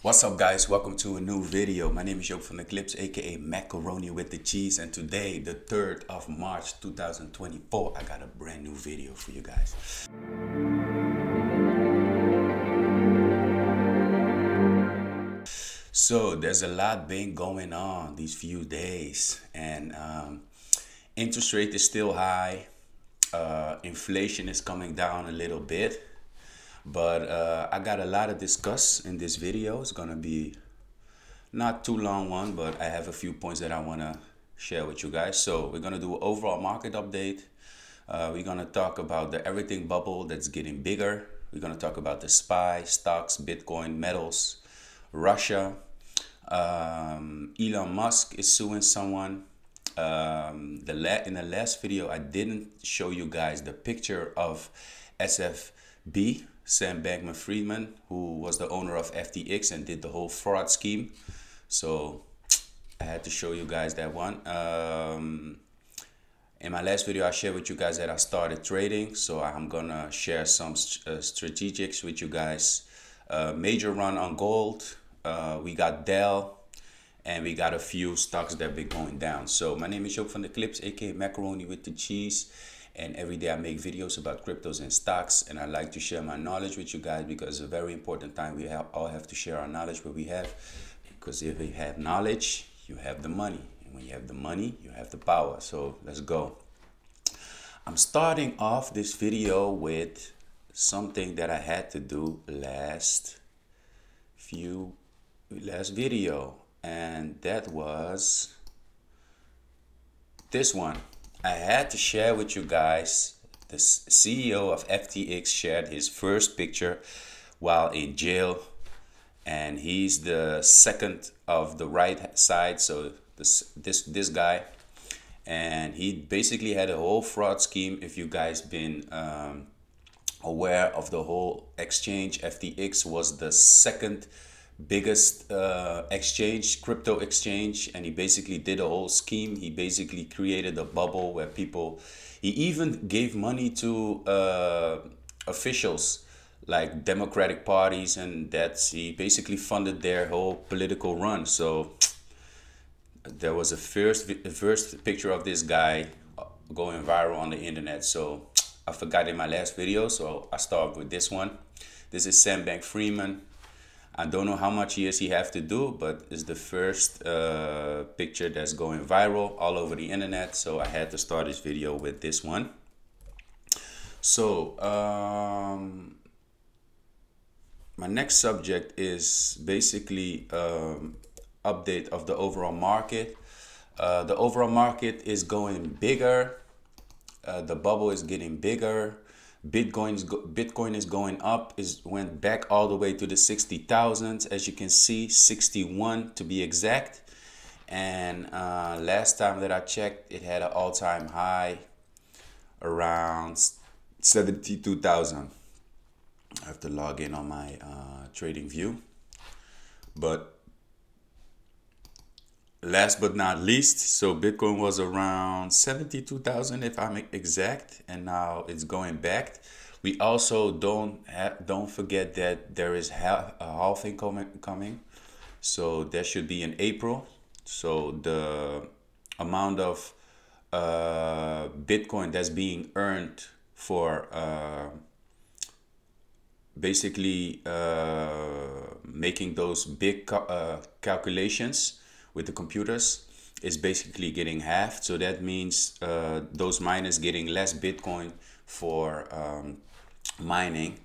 What's up, guys? Welcome to a new video. My name is Joop from the Clips, aka Macaroni with the Cheese, and today, the 3rd of March 2024, I got a brand new video for you guys. So there's a lot been going on these few days, and interest rate is still high. Inflation is coming down a little bit. But I got a lot to discuss in this video. It's gonna be not too long one, but I have a few points that I wanna share with you guys. So we're gonna do an overall market update. We're gonna talk about the everything bubble that's getting bigger. We're gonna talk about the SPY, stocks, Bitcoin, metals, Russia. Elon Musk is suing someone. In the last video, I didn't show you guys the picture of SFB. Sam Bankman-Friedman, who was the owner of FTX and did the whole fraud scheme. So I had to show you guys that one. In my last video, I shared with you guys that I started trading. So I'm gonna share some strategics with you guys. Major run on gold. We got Dell. And we got a few stocks that been going down. So my name is Joop from the Clips, aka Macaroni with the Cheese. And every day I make videos about cryptos and stocks, and I like to share my knowledge with you guys because it's a very important time. We all have to share our knowledge what we have, because if you have knowledge, you have the money, and when you have the money, you have the power. So let's go. I'm starting off this video with something that I had to do last video, and that was this one. I had to share with you guys, the CEO of FTX shared his first picture while in jail, and he's the second of the right side, so this guy, and he basically had a whole fraud scheme. If you guys been aware of the whole exchange, FTX was the second biggest crypto exchange, and he basically did a whole scheme. He basically created a bubble where he even gave money to officials like Democratic parties, and he basically funded their whole political run. So there was a first picture of this guy going viral on the internet. So I forgot in my last video, so I start with this one. This is Sam Bankman-Friedman. I don't know how much years he have to do, but it's the first picture that's going viral all over the internet. So I had to start this video with this one. So my next subject is basically update of the overall market. The overall market is going bigger. The bubble is getting bigger. Bitcoin is going up. Went back all the way to the 60,000s, as you can see, 61 to be exact. And last time that I checked, it had an all-time high around 72,000. I have to log in on my trading view. But last but not least, so Bitcoin was around 72,000 if I'm exact, and now it's going back. We also don't forget that there is a halving coming, so that should be in April. So the amount of Bitcoin that's being earned for basically making those big calculations with the computers is basically getting halved. So that means those miners getting less Bitcoin for mining.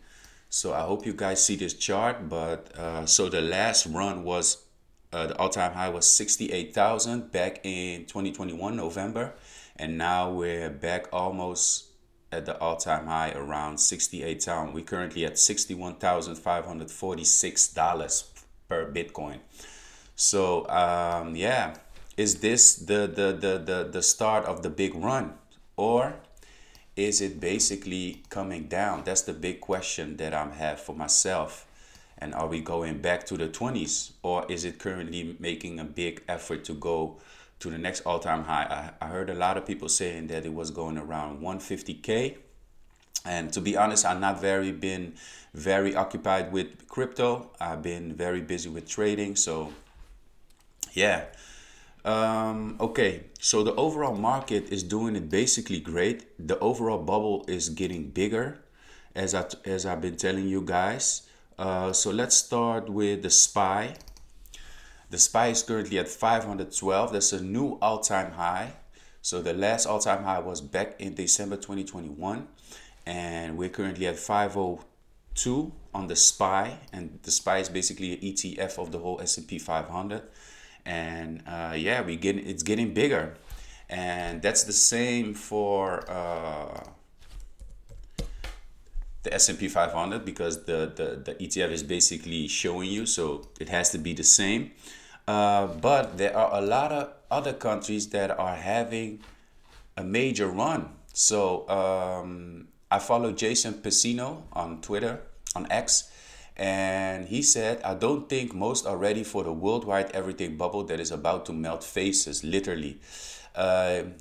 So I hope you guys see this chart. But so the last run was the all-time high was 68,000 back in 2021 November, and now we're back almost at the all-time high around 68,000. We're currently at $61,546 per Bitcoin. So yeah, is this the start of the big run, or is it basically coming down? That's the big question that I have for myself. And are we going back to the 20s, or is it currently making a big effort to go to the next all-time high? I heard a lot of people saying that it was going around 150K. And to be honest, I've not been very occupied with crypto. I've been very busy with trading. So yeah. Okay, so the overall market is doing it basically great. The overall bubble is getting bigger, as I've been telling you guys. So let's start with the SPY. The SPY is currently at 512. That's a new all-time high. So the last all-time high was back in December 2021, and we're currently at 502 on the SPY, and the SPY is basically an ETF of the whole S&P 500. And yeah, it's getting bigger, and that's the same for the S&P 500, because the ETF is basically showing you, so it has to be the same. But there are a lot of other countries that are having a major run. So I follow Jason Piscino on Twitter, on X, and he said, I don't think most are ready for the worldwide everything bubble that is about to melt faces, literally.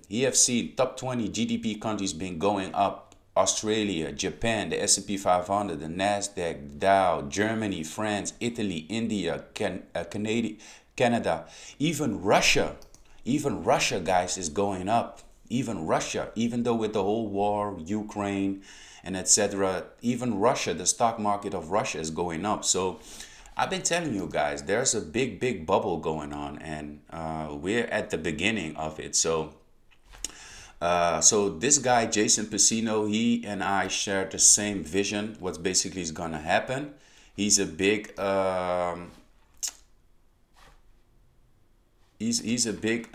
He have seen top 20 GDP countries been going up. Australia, Japan, the S&P 500, the Nasdaq, Dow, Germany, France, Italy, India, Canada, even Russia. Even Russia, guys, is going up. Even Russia, even though with the whole war, Ukraine, and etc., even Russia, the stock market of Russia is going up. So I've been telling you guys, there's a big bubble going on, and we're at the beginning of it. So so this guy, Jason Piscino, he and I share the same vision, what basically is gonna happen. He's a big he's a big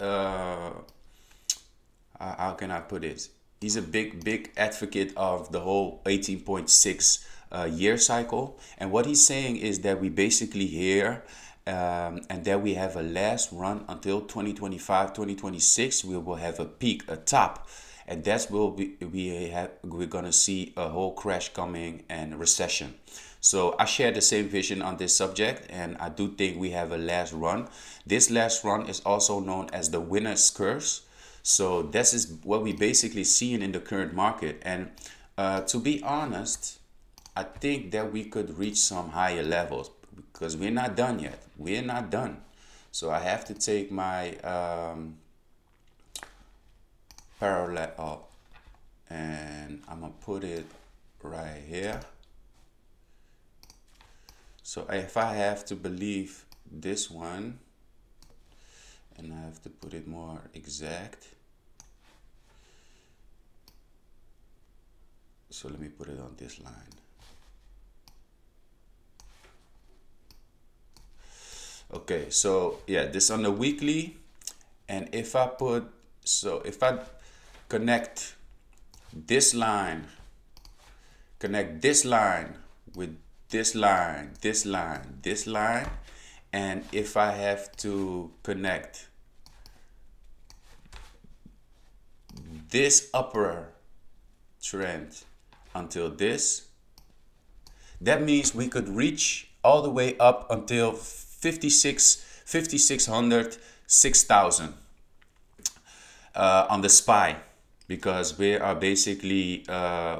how can I put it? He's a big advocate of the whole 18.6 year cycle. And what he's saying is that we basically here and that we have a last run until 2025, 2026. We will have a peak, a top. And that's will be, we're going to see a whole crash coming and a recession. So I share the same vision on this subject, and I do think we have a last run. This last run is also known as the winner's curse. So this is what we basically seeing in the current market. And to be honest, I think that we could reach some higher levels, because we're not done yet. We're not done. So I have to take my parallel and I'm gonna put it right here. So if I have to believe this one, and I have to put it more exact. So let me put it on this line. Okay, so yeah, this on the weekly, and if I connect this line with this line, this line, and if I have to connect this upper trend until this, that means we could reach all the way up until 5,600, 6,000 on the SPY, because we are basically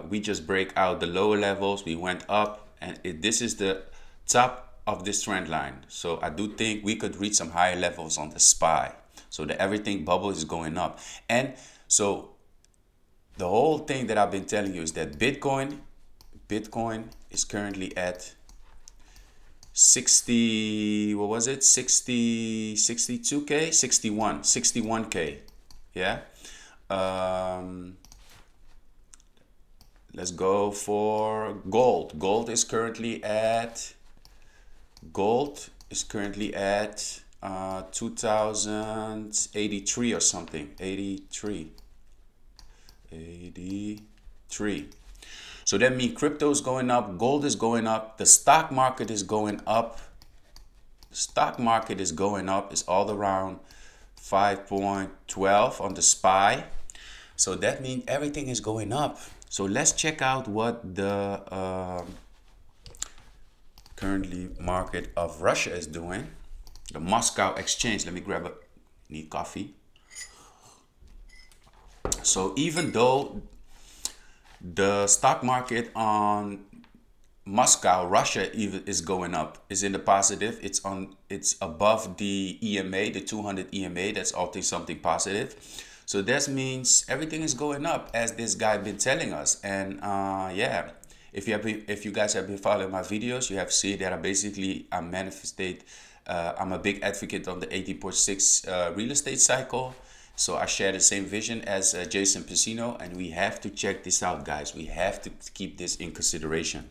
we just break out the lower levels, we went up, and this is the top of this trend line. So I do think we could reach some higher levels on the SPY. So the everything bubble is going up. And so the whole thing that I've been telling you is that Bitcoin is currently at 60, what was it? 60, 62K, 61K. Yeah. Let's go for gold. Gold is currently at 2083 or something. 83. So that means crypto is going up, gold is going up, the stock market is going up. The stock market is going up. It's all around 5.12 on the SPY. So that means everything is going up. So let's check out what the currently market of Russia is doing. The Moscow exchange. Let me grab a need coffee. So even though The stock market on Moscow, Russia, even is going up. Is in the positive. It's above the EMA, the 200 EMA. That's always something positive. So that means everything is going up, as this guy been telling us. And yeah, if you guys have been following my videos, you have seen that I'm a big advocate on the 18.6 real estate cycle. So I share the same vision as Jason Piscino, and we have to check this out, guys. We have to keep this in consideration.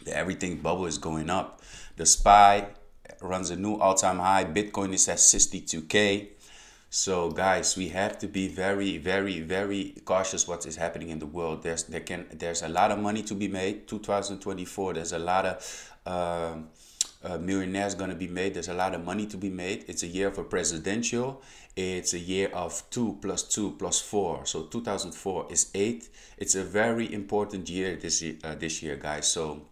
The everything bubble is going up. The SPY runs a new all-time high. Bitcoin is at 62K. So guys, we have to be very, very, very cautious what is happening in the world. There's a lot of money to be made. 2024, there's a lot of millionaires going to be made. There's a lot of money to be made. It's a year of a presidential. It's a year of 2 + 2 + 4. So 2004 is 8. It's a very important year this year, guys. So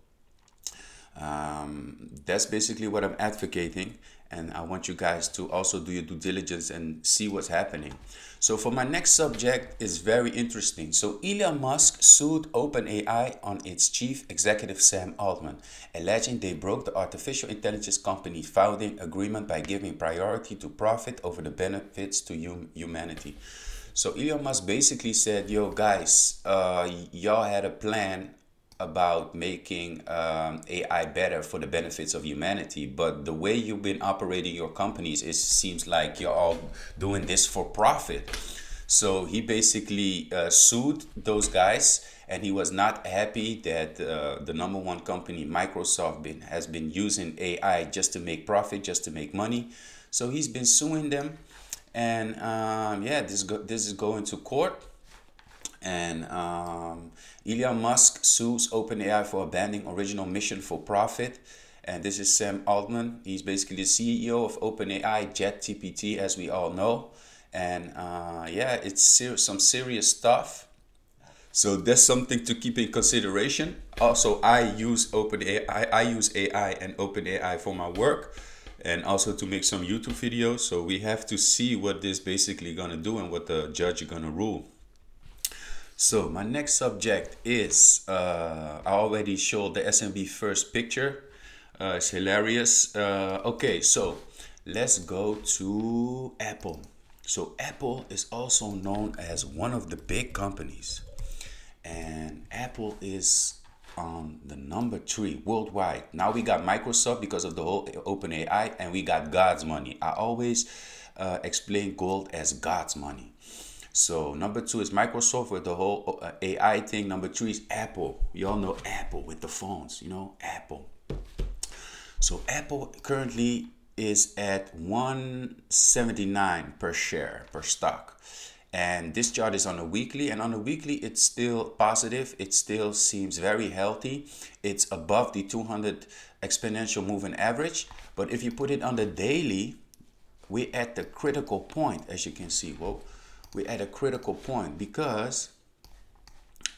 that's basically what I'm advocating, and I want you guys to also do your due diligence and see what's happening. So for my next subject is very interesting. So Elon Musk sued OpenAI on its chief executive Sam Altman, alleging they broke the artificial intelligence company's founding agreement by giving priority to profit over the benefits to humanity. So Elon Musk basically said, yo guys, y'all had a plan about making AI better for the benefits of humanity, but the way you've been operating your companies, it seems like you're all doing this for profit. So he basically sued those guys, and he was not happy that the #1 company, Microsoft, has been using AI just to make profit, just to make money. So he's been suing them, and yeah, this is going to court. And Elon Musk sues OpenAI for abandoning original mission for profit. And this is Sam Altman. He's basically the CEO of OpenAI, ChatGPT, as we all know. And yeah, it's some serious stuff. So that's something to keep in consideration. Also, I use OpenAI. I use AI and OpenAI for my work, and also to make some YouTube videos. So we have to see what this basically gonna do and what the judge is gonna rule. So my next subject is, I already showed the SMB first picture. It's hilarious. Okay, so let's go to Aaple. So Aaple is also known as one of the big companies. And Aaple is on the #3 worldwide. Now we got Microsoft because of the whole OpenAI, and we got God's money. I always explain gold as God's money. So #2 is Microsoft with the whole AI thing. #3 is Aaple. You all know Aaple with the phones, you know, Aaple. So Aaple currently is at 179 per share, per stock. And this chart is on a weekly, and on a weekly it's still positive. It still seems very healthy. It's above the 200 exponential moving average. But if you put it on the daily, we're at the critical point, as you can see. Whoa. We're at a critical point, because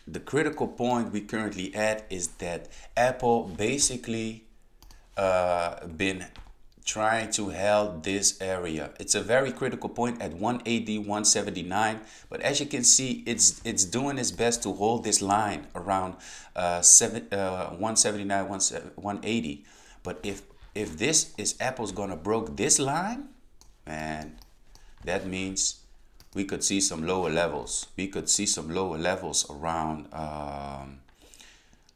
the critical point we currently at is that Aaple basically been trying to hold this area. It's a very critical point at 180, 179, but as you can see, it's doing its best to hold this line around 179, 180. But if this is Apple's gonna broke this line, man, that means we could see some lower levels. We could see some lower levels around,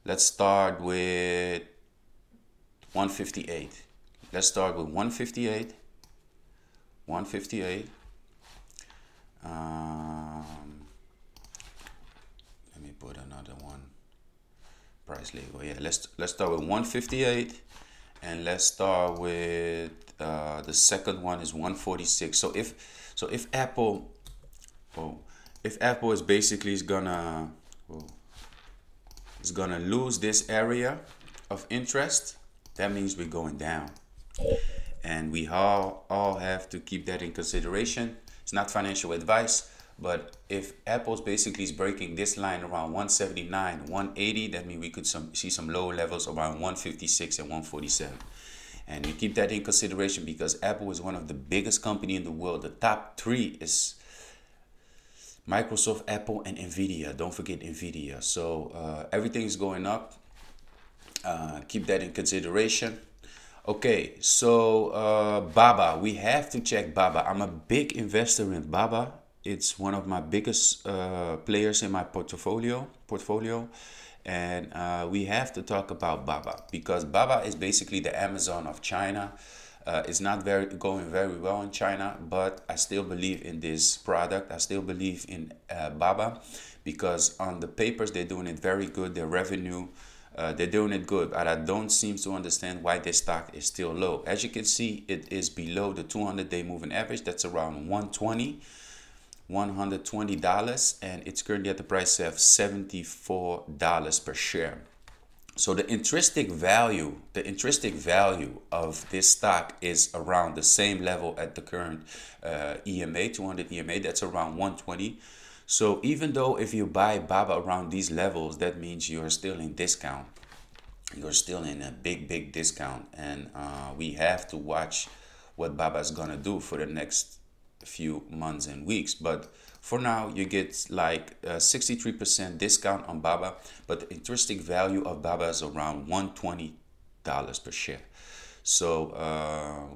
let's start with 158. Let's start with 158. 158. Let me put another one. Price label. Yeah, let's start with 158, and let's start with the second one is 146. So if Aaple, if Aaple is basically gonna lose this area of interest, that means we're going down. And we all have to keep that in consideration. It's not financial advice, but if Apple's basically is breaking this line around 179, 180, that means we could see some lower levels around 156 and 147. And we keep that in consideration because Aaple is one of the biggest companies in the world. The top 3 is Microsoft, Apple, and Nvidia. Don't forget Nvidia. So everything is going up. Keep that in consideration. Okay, so Baba, we have to check Baba. I'm a big investor in Baba. It's one of my biggest players in my portfolio. And we have to talk about Baba because Baba is basically the Amazon of China. It's not going very well in China, but I still believe in this product. I still believe in Baba because on the papers they're doing it very good. Their revenue, they're doing it good, but I don't seem to understand why their stock is still low. As you can see, it is below the 200-day moving average. That's around $120, and it's currently at the price of $74 per share. So the intrinsic value of this stock is around the same level at the current EMA, 200 EMA. That's around 120. So even though if you buy Baba around these levels, that means you're still in discount. You're still in a big discount, and we have to watch what Baba is gonna do for the next few months and weeks. But for now, you get like 63% discount on Baba, but the intrinsic value of Baba is around $120 per share. So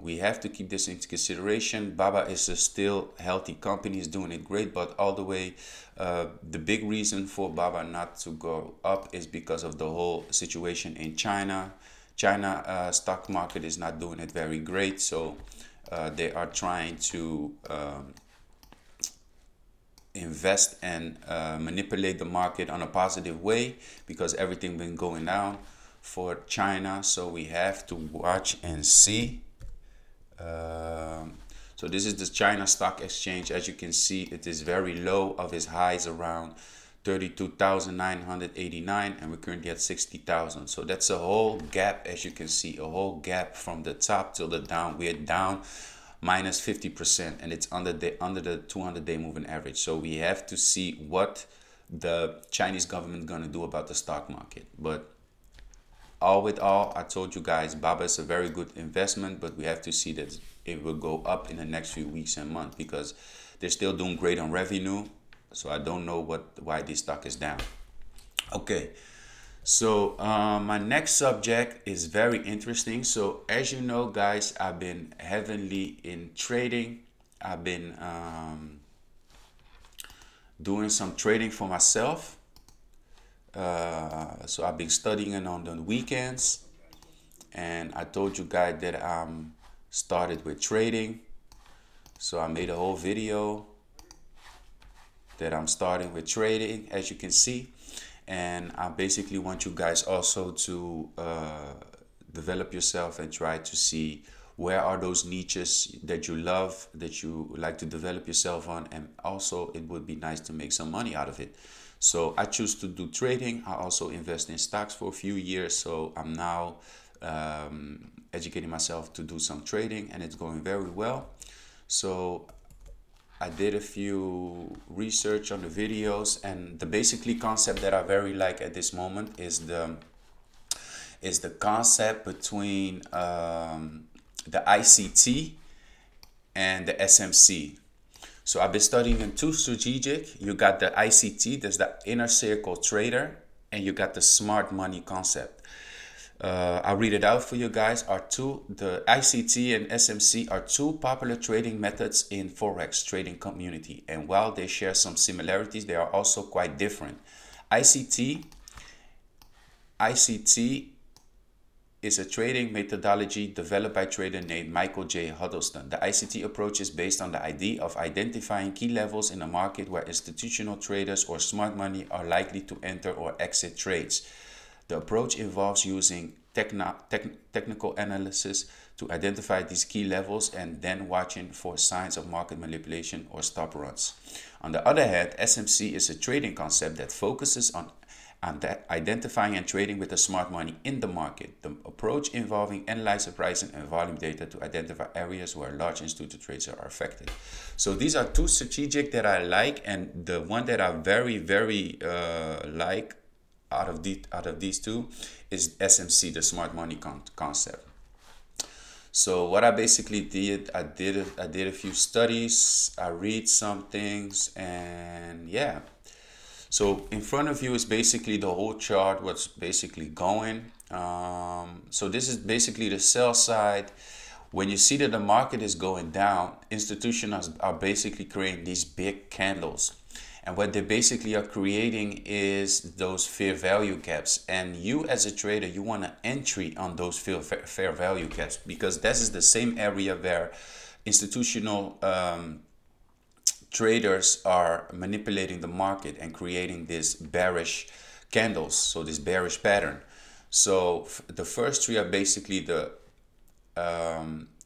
we have to keep this into consideration. Baba is a still healthy company, is doing it great, but all the way, the big reason for Baba not to go up is because of the whole situation in China. China stock market is not doing it very great, so they are trying to invest and manipulate the market on a positive way because everything been going down for China. So we have to watch and see. So this is the China Stock Exchange. As you can see, it is very low of its highs around 32,989, and we're currently at 60,000. So that's a whole gap. As you can see, a whole gap from the top till the down. We're down minus 50%, and it's under the 200-day moving average. So we have to see what the Chinese government is going to do about the stock market. But all with all, I told you guys, Baba is a very good investment, but we have to see that it will go up in the next few weeks and months because they're still doing great on revenue. So I don't know why this stock is down. Okay. So my next subject is very interesting. So as you know, guys, I've been heavily in trading. I've been doing some trading for myself. So I've been studying on the weekends, and I told you guys that I'm started with trading. So I made a whole video that I'm starting with trading, as you can see. And I basically want you guys also to develop yourself and try to see where are those niches that you love, that you like to develop yourself on. And also it would be nice to make some money out of it. So I choose to do trading. I also invest in stocks for a few years. So I'm now educating myself to do some trading, and it's going very well. So I did a few research on the videos, and the basically concept that I very like at this moment is the concept between the ICT and the SMC. So I've been studying in two strategic. You got the ICT, that's the inner circle trader, and you got the smart money concept. I'll read it out for you guys. The ICT and SMC are two popular trading methods in Forex trading community. And while they share some similarities, they are also quite different. ICT is a trading methodology developed by a trader named Michael J. Huddleston. The ICT approach is based on the idea of identifying key levels in a market where institutional traders or smart money are likely to enter or exit trades. The approach involves using technical analysis to identify these key levels and then watching for signs of market manipulation or stop runs. On the other hand, SMC is a trading concept that focuses on identifying and trading with the smart money in the market. The approach involving analyzing pricing and volume data to identify areas where large institutional traders are affected. So these are two strategic that I like, and the one that I very like out of these two is SMC, the smart money concept. So what I basically did, I did a few studies, I read some things, and yeah. So in front of you is basically the whole chart, what's basically going. So this is basically the sell side. When you see that the market is going down, institutions are basically creating these big candles. And what they basically are creating is those fair value gaps. And you as a trader, you want to entry on those fair value gaps, because this is the same area where institutional traders are manipulating the market and creating this bearish candles, so this bearish pattern. So the first three are basically the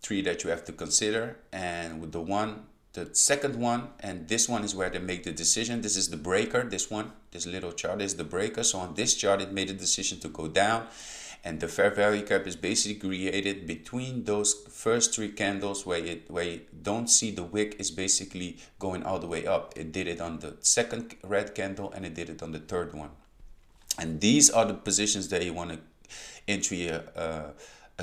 three that you have to consider, and with the second one, and this one is where they make the decision. This is the breaker. This one, this little chart is the breaker. So on this chart, it made a decision to go down, and the fair value gap is basically created between those first three candles where you don't see the wick is basically going all the way up. It did it on the second red candle, and it did it on the third one. And these are the positions that you want to entry a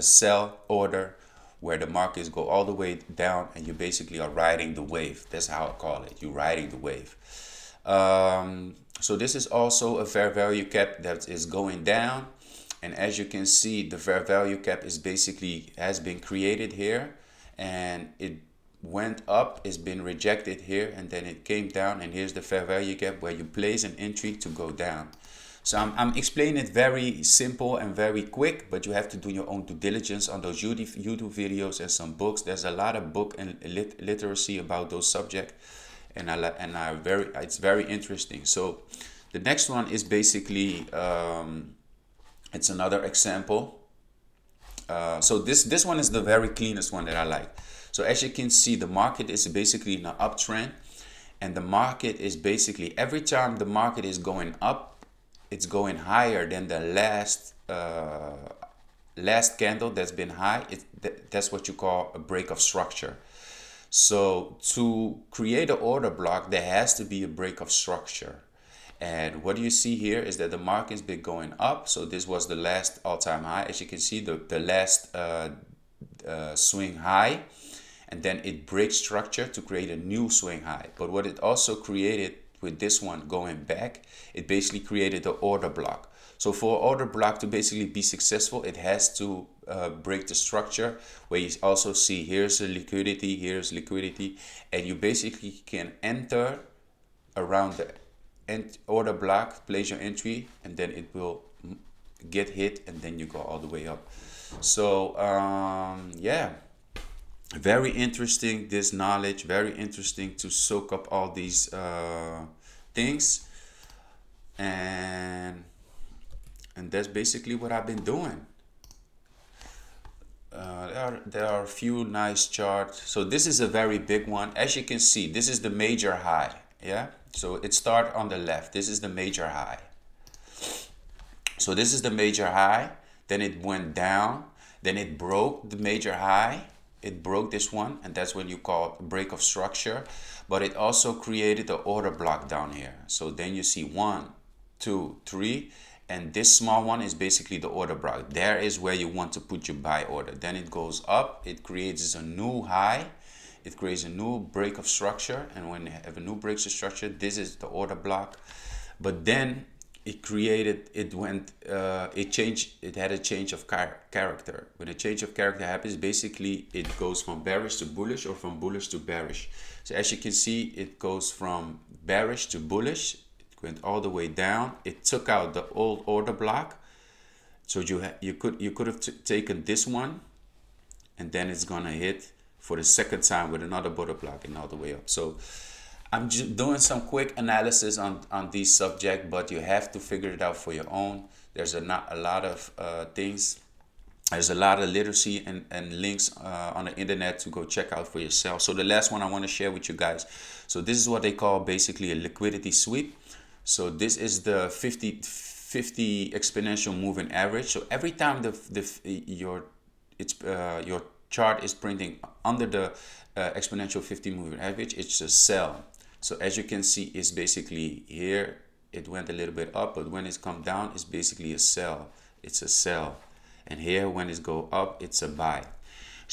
sell order, where the markets go all the way down and you basically are riding the wave. That's how I call it. You're riding the wave. So this is also a fair value cap that is going down. And as you can see, the fair value cap is basically has been created here, and it went up, it's been rejected here, and then it came down, and here's the fair value gap where you place an entry to go down. So I'm explaining it very simple and very quick, but you have to do your own due diligence on those YouTube videos and some books. There's a lot of book and literacy about those subjects, and it's very interesting. So the next one is basically it's another example. So this one is the very cleanest one that I like. So as you can see, the market is basically in an uptrend, and the market is basically, every time the market is going up, it's going higher than the last candle that's been high. That's what you call a break of structure. So to create an order block, there has to be a break of structure. And what you see here is that the market's been going up. So this was the last all-time high. As you can see, the last swing high, and then it breaks structure to create a new swing high. But what it also created with this one going back, it basically created an order block. So for an order block to basically be successful, it has to break the structure, where you also see here's a liquidity, here's liquidity, and you basically can enter around the order block, place your entry, and then it will get hit, and then you go all the way up. So yeah, very interesting, this knowledge, very interesting to soak up all these things, and that's basically what I've been doing. There are a few nice charts. So this is a very big one. As you can see, this is the major high. Yeah, so it started on the left. This is the major high. So this is the major high, then it went down, then it broke the major high. It broke this one, and that's when you call it break of structure. But it also created the order block down here. So then you see 1, 2, 3, and this small one is basically the order block. There is where you want to put your buy order. Then it goes up, it creates a new high, it creates a new break of structure, and when you have a new break of structure, this is the order block. But then it created, it had a change of character. When a change of character happens, basically it goes from bearish to bullish, or from bullish to bearish. So as you can see, it goes from bearish to bullish. It went all the way down. It took out the old order block. So you could have taken this one, and then it's gonna hit for the second time with another order block and all the way up. So I'm just doing some quick analysis on these subjects, but you have to figure it out for your own. There's a lot of things. There's a lot of literacy and links on the internet to go check out for yourself. So the last one I want to share with you guys. So this is what they call basically a liquidity sweep. So this is the 50 exponential moving average. So every time your chart is printing under the exponential 50 moving average, it's a sell. So as you can see, it's basically here, it went a little bit up, but when it's come down, it's basically a sell. It's a sell. And here, when it's go up, it's a buy.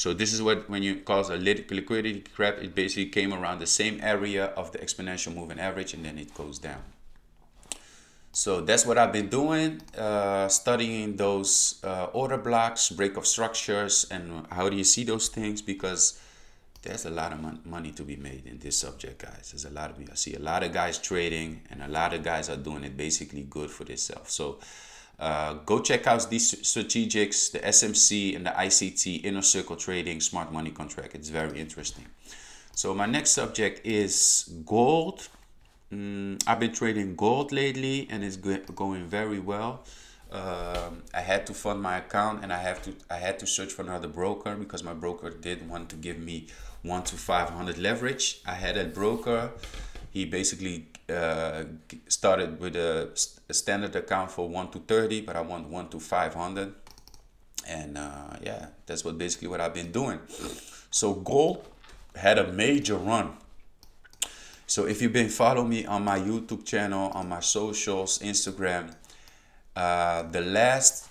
So this is what when you call a liquidity trap, it basically came around the same area of the exponential moving average, and then it goes down. So that's what I've been doing, studying those order blocks, breakup structures, and how do you see those things, because there's a lot of money to be made in this subject, guys. There's a lot of I see a lot of guys trading, and a lot of guys are doing it basically good for themselves. So go check out these strategics, the SMC and the ICT, inner circle trading, smart money contract. It's very interesting. So my next subject is gold. I've been trading gold lately, and it's going very well. I had to fund my account, and I had to search for another broker because my broker didn't want to give me 1 to 500 leverage. I had a broker. He basically started with a standard account for 1 to 30, but I want 1 to 500, and yeah, that's basically what I've been doing. So gold had a major run. So if you've been following me on my YouTube channel, on my socials, Instagram, the last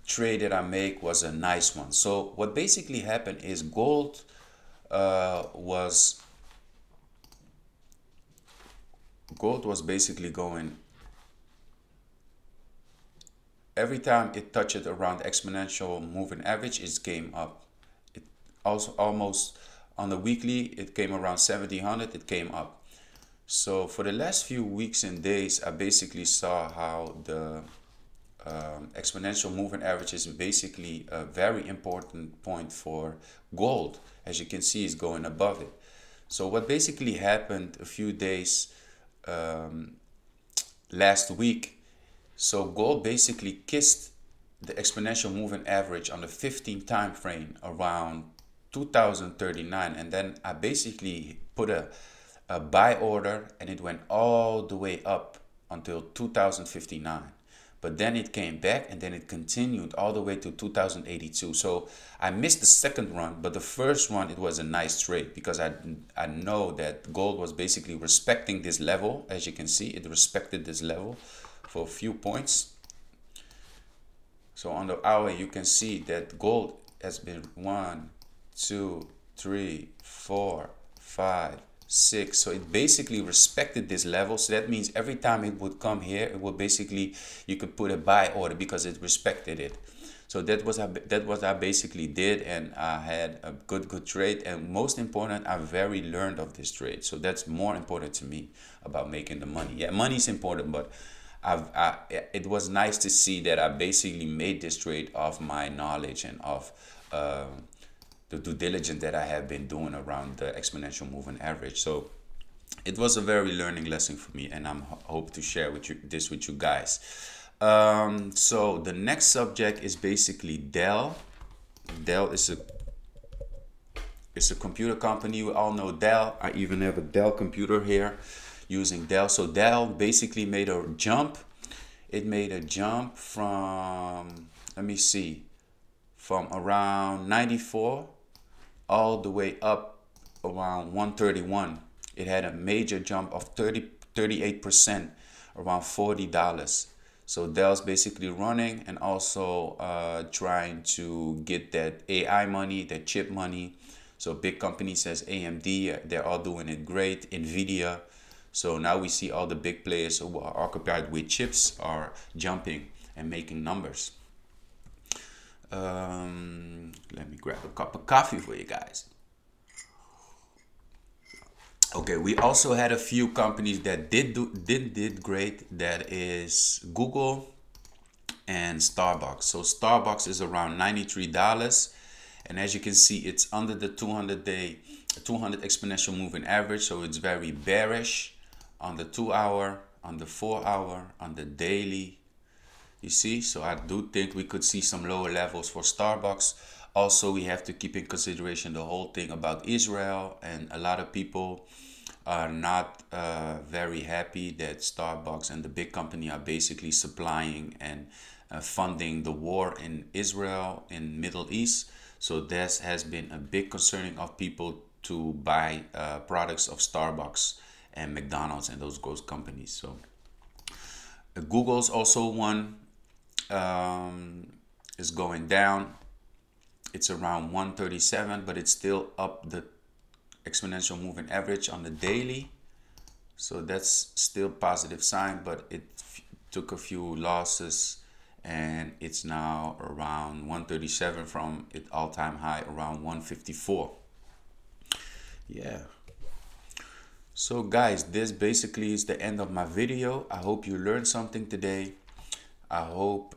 trade that I make was a nice one. So what basically happened is gold was basically going, every time it touched around exponential moving average, it came up. It also almost on the weekly, it came around 1700, it came up. So for the last few weeks and days, I basically saw how the exponential moving average is basically a very important point for gold. As you can see, it's going above it. So what basically happened a few days last week, so gold basically kissed the exponential moving average on the 15 time frame around 2039, and then I basically put a buy order, and it went all the way up until 2059. But then it came back, and then it continued all the way to 2082. So I missed the second run, but the first one, it was a nice trade because I know that gold was basically respecting this level. As you can see, it respected this level for a few points. So on the hour, you can see that gold has been 1, 2, 3, 4, 5, 6. So it basically respected this level. So that means every time it would come here, it would basically, you could put a buy order because it respected it. So that was what I basically did, and I had a good trade. And most important, I very learned of this trade. So that's more important to me about making the money. Yeah, money is important, but it was nice to see that I basically made this trade off my knowledge and of the due diligence that I have been doing around the exponential moving average. So it was a very learning lesson for me, and I'm hope to share this with you guys. So the next subject is basically Dell. Dell is a computer company. We all know Dell. I even have a Dell computer here using Dell. So Dell basically made a jump. It made a jump from, let me see, from around 94 all the way up around 131. It had a major jump of 38%, around $40. So Dell's basically running and also trying to get that AI money, that chip money. So big companies as AMD, they're all doing it great. Nvidia. So now we see all the big players who are occupied with chips are jumping and making numbers. Let me grab a cup of coffee for you guys. Okay, we also had a few companies that did great. That is Google and Starbucks. So Starbucks is around $93, and as you can see, it's under the 200 exponential moving average. So it's very bearish on the 2 hour, on the 4 hour, on the daily. You see, so I do think we could see some lower levels for Starbucks. Also, we have to keep in consideration the whole thing about Israel, and a lot of people are not very happy that Starbucks and the big company are basically supplying and funding the war in Israel, in Middle East. So this has been a big concerning of people to buy products of Starbucks and McDonald's and those companies. So Google's also one is going down. it's around 137, but it's still up the exponential moving average on the daily. So that's still positive sign, but it took a few losses and it's now around 137 from its all-time high around 154. Yeah. So guys, this basically is the end of my video. I hope you learned something today. I hope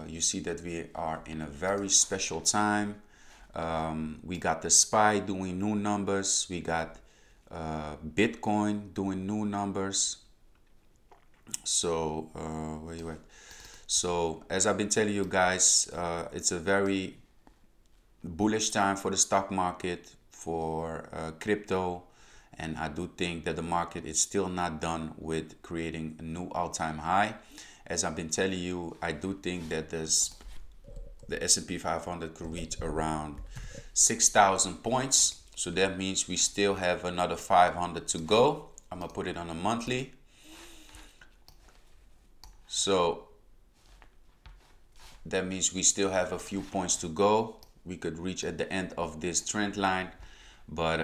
you see that we are in a very special time. We got the SPY doing new numbers. We got Bitcoin doing new numbers. So where you at? So as I've been telling you guys, it's a very bullish time for the stock market, for crypto, and I do think that the market is still not done with creating a new all-time high. As I've been telling you, I do think that the S&P 500 could reach around 6,000 points. So that means we still have another 500 to go. I'm gonna put it on a monthly. So that means we still have a few points to go. We could reach at the end of this trend line, but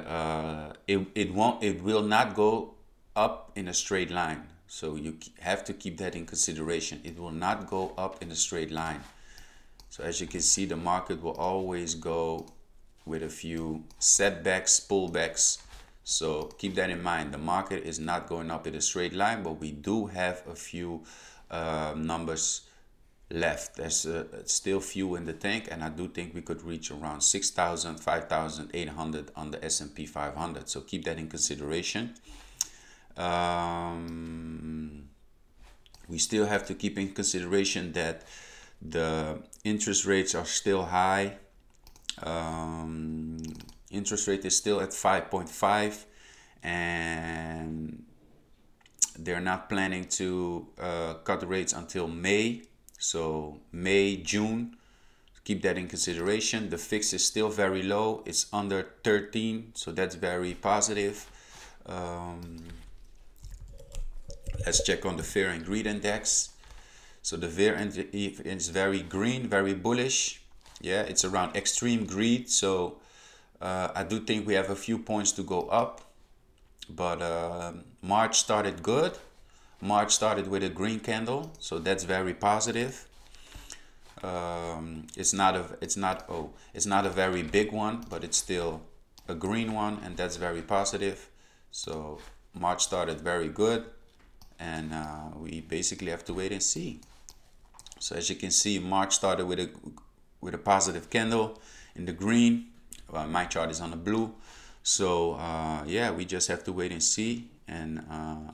it will not go up in a straight line. So you have to keep that in consideration. It will not go up in a straight line. So as you can see, the market will always go with a few setbacks, pullbacks. So keep that in mind. The market is not going up in a straight line, but we do have a few numbers left. There's still few in the tank, and I do think we could reach around 6,000, 5,800 on the S&P 500. So keep that in consideration. We still have to keep in consideration that the interest rates are still high. Interest rate is still at 5.5, and they're not planning to cut the rates until May. So May, June, keep that in consideration. The fix is still very low. It's under 13, so that's very positive. Let's check on the fear and greed index. So the fear is very green, very bullish. Yeah, it's around extreme greed. So I do think we have a few points to go up. But March started good. March started with a green candle, so that's very positive. It's not a very big one, but it's still a green one, and that's very positive. So March started very good, and we basically have to wait and see. So as you can see, March started with a positive candle in the green. My chart is on the blue. So yeah, we just have to wait and see. And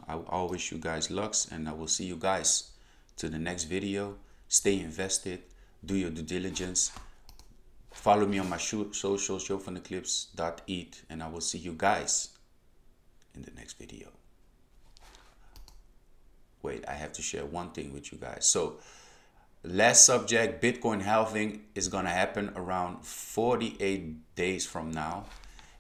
I'll wish you guys lucks, and I will see you guys to the next video. Stay invested, do your due diligence. Follow me on my social, joopvdclips.eth, and I will see you guys in the next video. Wait, I have to share one thing with you guys. So last subject, Bitcoin halving is gonna happen around 48 days from now.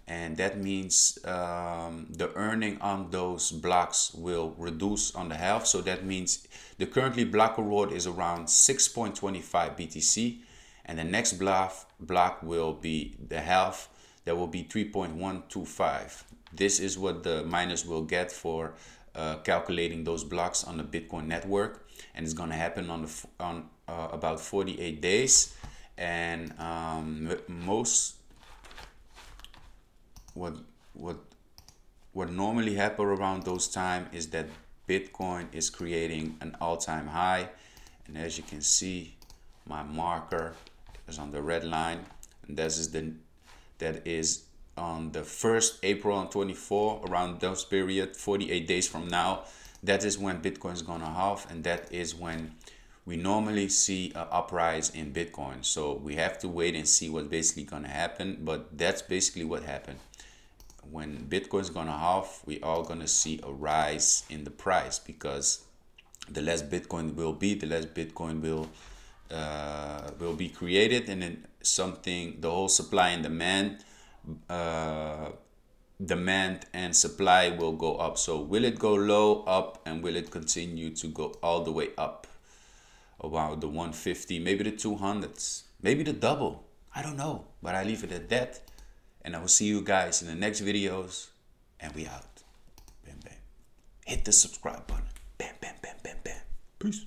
And that means the earning on those blocks will reduce on the half. So that means the currently block reward is around 6.25 BTC. And the next block will be the half. That will be 3.125. This is what the miners will get for calculating those blocks on the Bitcoin network. And it's going to happen on about 48 days. And what normally happen around those time is that Bitcoin is creating an all-time high, and as you can see, my marker is on the red line, and that is on the 1st April on 24, around those period, 48 days from now. That is when Bitcoin is gonna halve, and that is when we normally see an uprise in Bitcoin. So we have to wait and see what's basically gonna happen, but that's basically what happened. When Bitcoin is gonna halve, we are gonna see a rise in the price, because the less Bitcoin will be, the less Bitcoin will be created, and then the whole supply and demand and supply will go up. So will it go low, up, and will it continue to go all the way up around the 150, maybe the 200s, maybe the double? I don't know, but I leave it at that. And I will see you guys in the next videos. And we out. Bam, bam. Hit the subscribe button. Bam, bam, bam, bam, bam. Peace.